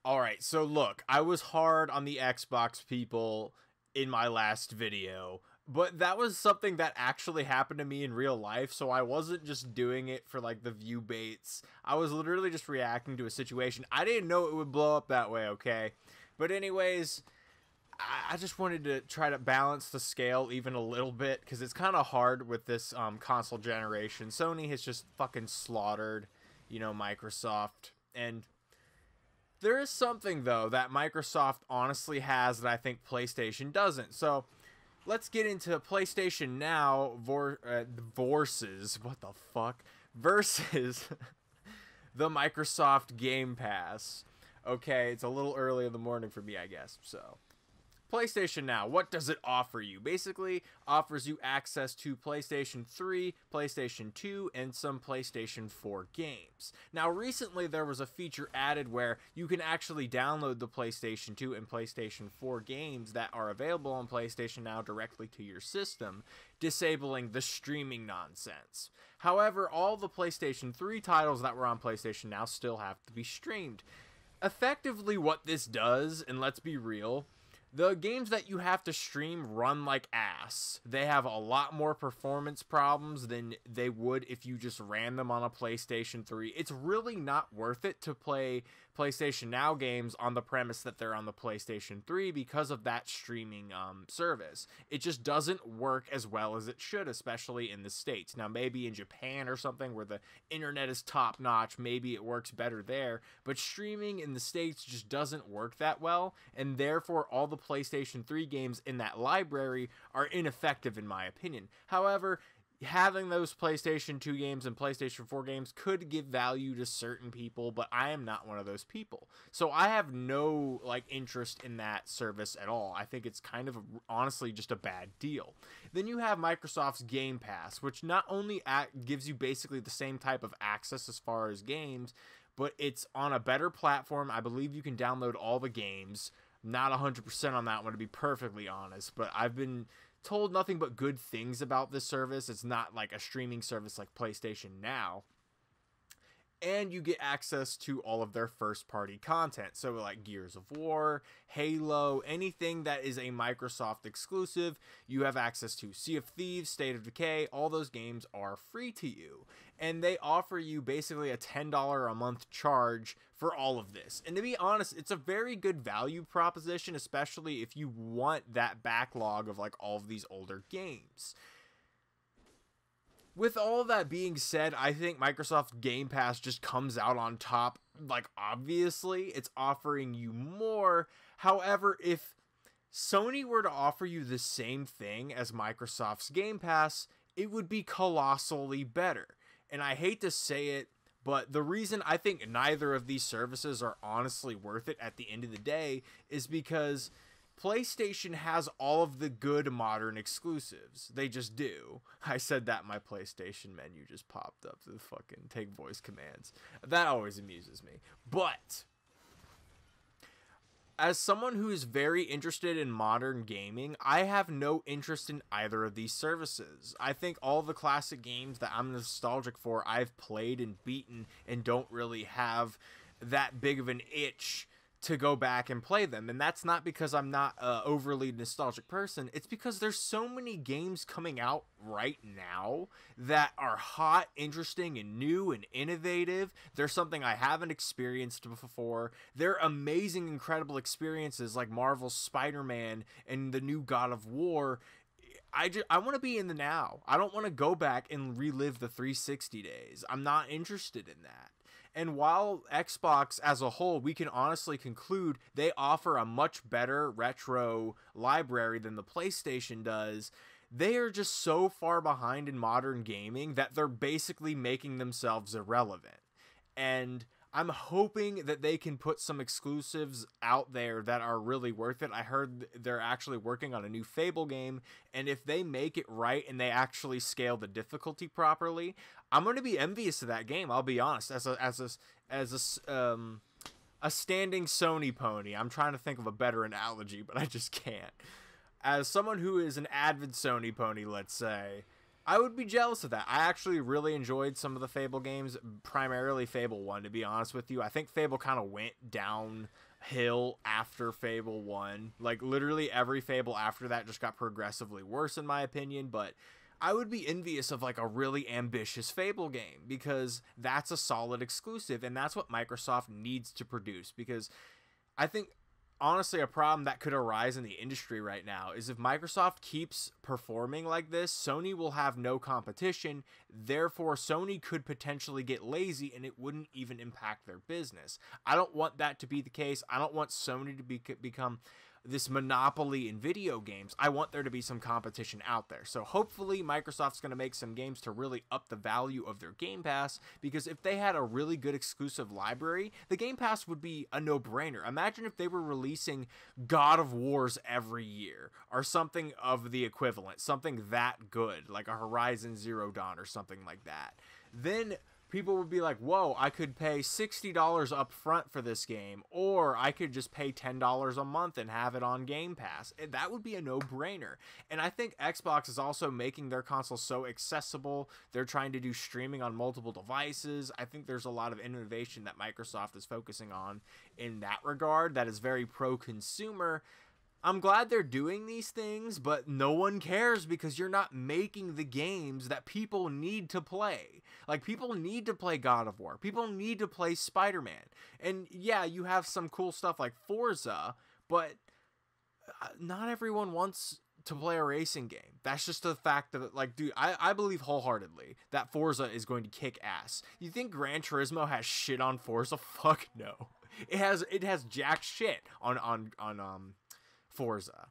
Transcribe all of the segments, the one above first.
Alright, so look, I was hard on the Xbox people in my last video, but that was something that actually happened to me in real life, so I wasn't just doing it for like the view baits. I was literally just reacting to a situation. I didn't know it would blow up that way, okay? But anyways, I just wanted to try to balance the scale even a little bit, because it's kind of hard with this console generation. Sony has just fucking slaughtered, Microsoft, and there is something, though, that Microsoft honestly has that I think PlayStation doesn't. So, let's get into PlayStation Now versus... What the fuck? Versus the Microsoft Game Pass. Okay, it's a little early in the morning for me, I guess, so... PlayStation Now, what does it offer you? Basically, offers you access to PlayStation 3, PlayStation 2, and some PlayStation 4 games. Now, recently there was a feature added where you can actually download the PlayStation 2 and PlayStation 4 games that are available on PlayStation Now directly to your system, disabling the streaming nonsense. However, all the PlayStation 3 titles that were on PlayStation Now still have to be streamed. Effectively, what this does, and let's be real, the games that you have to stream run like ass. They have a lot more performance problems than they would if you just ran them on a PlayStation 3. It's really not worth it to play PlayStation Now games on the premise that they're on the PlayStation 3 because of that streaming service. It just doesn't work as well as it should, especially in the States. Now, maybe in Japan or something where the internet is top-notch, maybe it works better there, but streaming in the States just doesn't work that well, and therefore all the PlayStation 3 games in that library are ineffective in my opinion. However, having those PlayStation 2 games and PlayStation 4 games could give value to certain people, but I am not one of those people. So I have no interest in that service at all. I think it's kind of honestly just a bad deal. Then you have Microsoft's Game Pass, which not only gives you basically the same type of access as far as games, but it's on a better platform. I believe you can download all the games. Not 100% on that one, to be perfectly honest, but I've been told nothing but good things about this service. It's not like a streaming service like PlayStation Now. And you get access to all of their first-party content. So like Gears of War, Halo, anything that is a Microsoft exclusive, you have access to. Sea of Thieves, State of Decay, all those games are free to you. And they offer you basically a $10 a month charge for all of this. And to be honest, it's a very good value proposition, especially if you want that backlog of all of these older games. With all that being said, I think Microsoft Game Pass just comes out on top. Obviously, it's offering you more. However, if Sony were to offer you the same thing as Microsoft's Game Pass, it would be colossally better. And I hate to say it, but the reason I think neither of these services are honestly worth it at the end of the day is because PlayStation has all of the good modern exclusives. They just do. I said that my PlayStation menu just popped up to the fucking take voice commands. That always amuses me. But as someone who is very interested in modern gaming, I have no interest in either of these services. I think all the classic games that I'm nostalgic for, I've played and beaten and don't really have that big of an itch to go back and play them. And that's not because I'm not an overly nostalgic person. It's because there's so many games coming out right now that are hot, interesting, and new and innovative. They're something I haven't experienced before. They're amazing, incredible experiences like Marvel's Spider-Man and the new God of War. I want to be in the now. I don't want to go back and relive the 360 days. I'm not interested in that. And while Xbox as a whole, we can honestly conclude they offer a much better retro library than the PlayStation does, they are just so far behind in modern gaming that they're basically making themselves irrelevant. And I'm hoping that they can put some exclusives out there that are really worth it. I heard they're actually working on a new Fable game, and if they make it right and they actually scale the difficulty properly, I'm going to be envious of that game. I'll be honest. As a standing Sony pony, I'm trying to think of a better analogy, but I just can't. As someone who is an avid Sony pony, let's say, I would be jealous of that. I actually really enjoyed some of the Fable games, primarily Fable 1, to be honest with you. I think Fable kind of went downhill hill after Fable 1. Like, literally every Fable after that just got progressively worse, in my opinion, but I would be envious of, like, a really ambitious Fable game, because that's a solid exclusive, and that's what Microsoft needs to produce, because I think, honestly, a problem that could arise in the industry right now is if Microsoft keeps performing like this, Sony will have no competition. Therefore, Sony could potentially get lazy and it wouldn't even impact their business. I don't want that to be the case. I don't want Sony to become this monopoly in video games. I want there to be some competition out there. So hopefully Microsoft's going to make some games to really up the value of their Game Pass, because if they had a really good exclusive library, the Game Pass would be a no-brainer. Imagine if they were releasing God of Wars every year, or something of the equivalent, something that good, like a Horizon Zero Dawn or something like that. Then people would be like, whoa, I could pay $60 up front for this game, or I could just pay $10 a month and have it on Game Pass. That would be a no-brainer. And I think Xbox is also making their console so accessible. They're trying to do streaming on multiple devices. I think there's a lot of innovation that Microsoft is focusing on in that regard that is very pro-consumer. I'm glad they're doing these things, but no one cares because you're not making the games that people need to play. Like, people need to play God of War. People need to play Spider-Man. And yeah, you have some cool stuff like Forza, but not everyone wants to play a racing game. That's just the fact of it. Like, dude, I believe wholeheartedly that Forza is going to kick ass. You think Gran Turismo has shit on Forza? Fuck no. It has jack shit on Forza.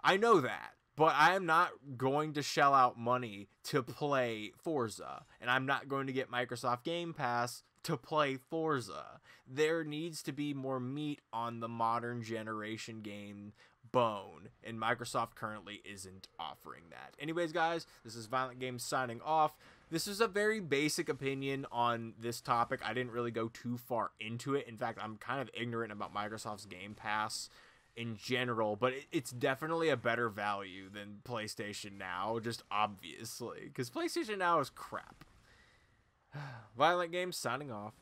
I know that, but I am not going to shell out money to play Forza, and I'm not going to get Microsoft Game Pass to play Forza. There needs to be more meat on the modern generation game bone, and Microsoft currently isn't offering that. Anyways, guys, this is Violent Games signing off. This is a very basic opinion on this topic. I didn't really go too far into it. In fact, I'm kind of ignorant about Microsoft's Game Pass in general, but it's definitely a better value than PlayStation Now, just obviously, because PlayStation Now is crap. Violent Games signing off.